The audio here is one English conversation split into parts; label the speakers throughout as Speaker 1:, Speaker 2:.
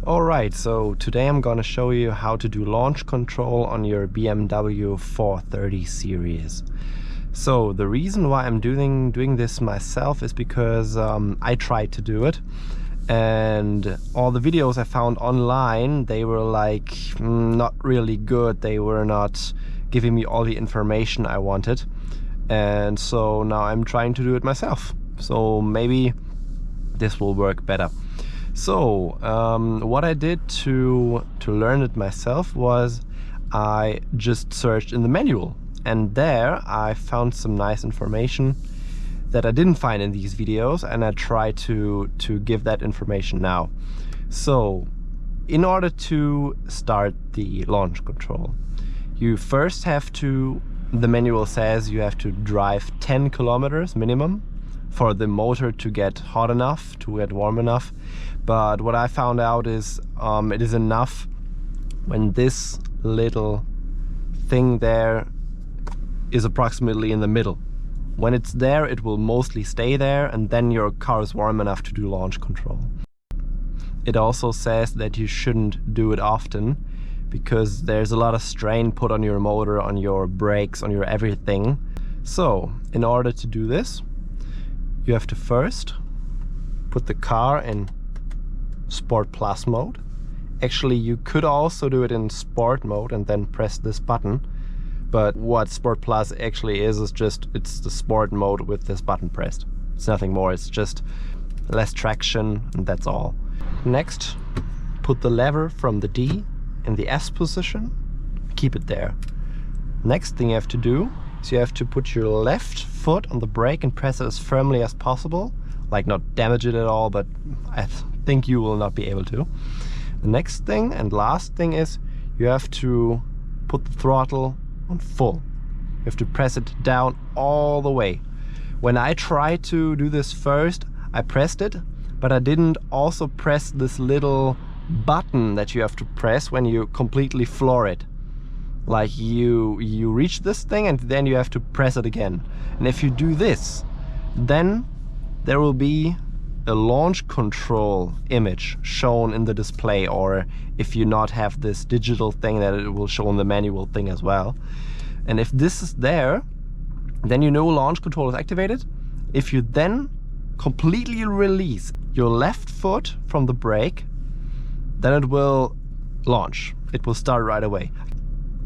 Speaker 1: Alright, so today I'm gonna show you how to do launch control on your BMW 430 series. So the reason why I'm doing this myself is because I tried to do it, and all the videos I found online, they were like not really good. They were not giving me all the information I wanted, and so now I'm trying to do it myself. So maybe this will work better. So what I did to learn it myself was I just searched in the manual, and there I found some nice information that I didn't find in these videos, and I try to give that information now. So in order to start the launch control, you first have to, the manual says you have to drive 10 kilometers minimum for the motor to get hot enough, to get warm enough. But what I found out is it is enough when this little thing there is approximately in the middle. When it's there, it will mostly stay there, and then your car is warm enough to do launch control. It also says that you shouldn't do it often, because there's a lot of strain put on your motor, on your brakes, on your everything. So in order to do this, you have to first put the car in Sport Plus mode. Actually, you could also do it in Sport mode and then press this button. But what Sport Plus actually is just, it's the Sport mode with this button pressed. It's nothing more, it's just less traction, and that's all. Next, put the lever from the D in the S position, keep it there. Next thing you have to do is you have to put your left foot on the brake and press it as firmly as possible, like not damage it at all, but I think you will not be able to. The next thing and last thing is you have to put the throttle on full. You have to press it down all the way. When I tried to do this first, I pressed it, but I didn't also press this little button that you have to press when you completely floor it. Like you reach this thing and then you have to press it again. And if you do this, then there will be a launch control image shown in the display, or if you not have this digital thing, that it will show in the manual thing as well. And if this is there, then you know launch control is activated. If you then completely release your left foot from the brake, then it will launch. It will start right away.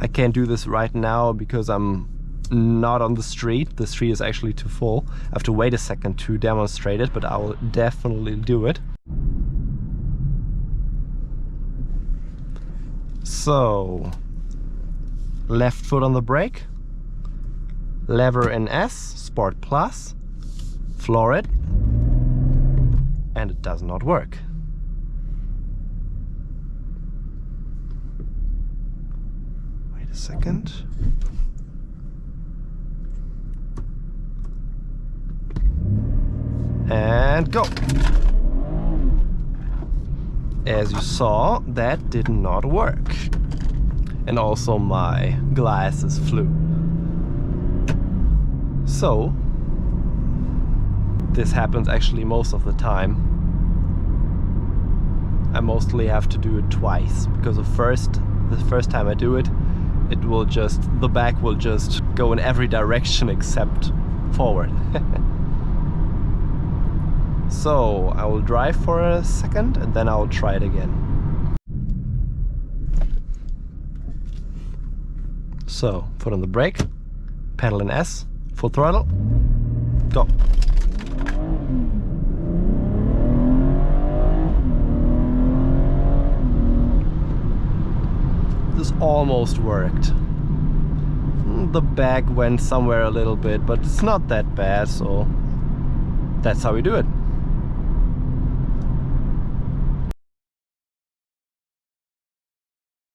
Speaker 1: I can't do this right now because I'm not on the street. The street is actually too full. I have to wait a second to demonstrate it, but I will definitely do it. So, left foot on the brake, lever in S, Sport Plus, floor it, and it does not work. Wait a second. And go! As you saw, that did not work. And also my glasses flew. So, this happens actually most of the time. I mostly have to do it twice, because the first time I do it, the back will just go in every direction except forward. So I will drive for a second and then I will try it again. So, foot on the brake, pedal in S, full throttle, go. This almost worked. The back went somewhere a little bit, but it's not that bad, so that's how we do it.